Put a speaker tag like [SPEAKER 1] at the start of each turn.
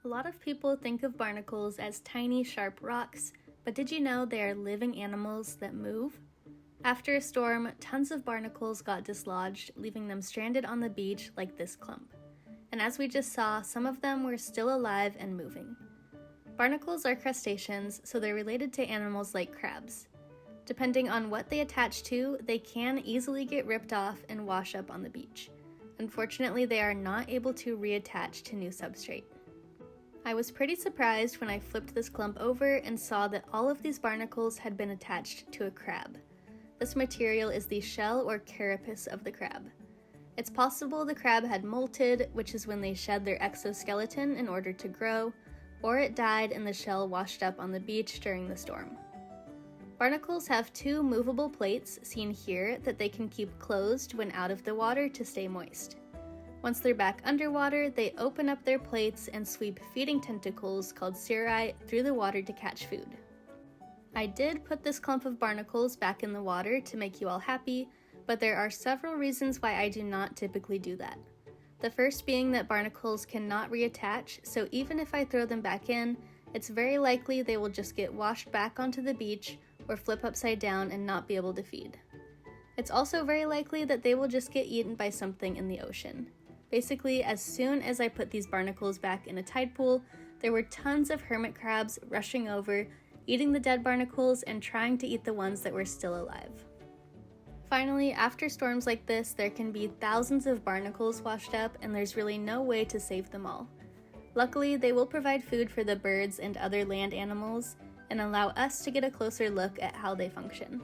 [SPEAKER 1] A lot of people think of barnacles as tiny, sharp rocks, but did you know they are living animals that move? After a storm, tons of barnacles got dislodged, leaving them stranded on the beach like this clump. And as we just saw, some of them were still alive and moving. Barnacles are crustaceans, so they're related to animals like crabs. Depending on what they attach to, they can easily get ripped off and wash up on the beach. Unfortunately, they are not able to reattach to new substrate. I was pretty surprised when I flipped this clump over and saw that all of these barnacles had been attached to a crab. This material is the shell or carapace of the crab. It's possible the crab had molted, which is when they shed their exoskeleton in order to grow, or it died and the shell washed up on the beach during the storm. Barnacles have two movable plates, seen here, that they can keep closed when out of the water to stay moist. Once they're back underwater, they open up their plates and sweep feeding tentacles called cirri through the water to catch food. I did put this clump of barnacles back in the water to make you all happy, but there are several reasons why I do not typically do that. The first being that barnacles cannot reattach, so even if I throw them back in, it's very likely they will just get washed back onto the beach or flip upside down and not be able to feed. It's also very likely that they will just get eaten by something in the ocean. Basically, as soon as I put these barnacles back in a tide pool, there were tons of hermit crabs rushing over, eating the dead barnacles and trying to eat the ones that were still alive. Finally, after storms like this, there can be thousands of barnacles washed up and there's really no way to save them all. Luckily, they will provide food for the birds and other land animals and allow us to get a closer look at how they function.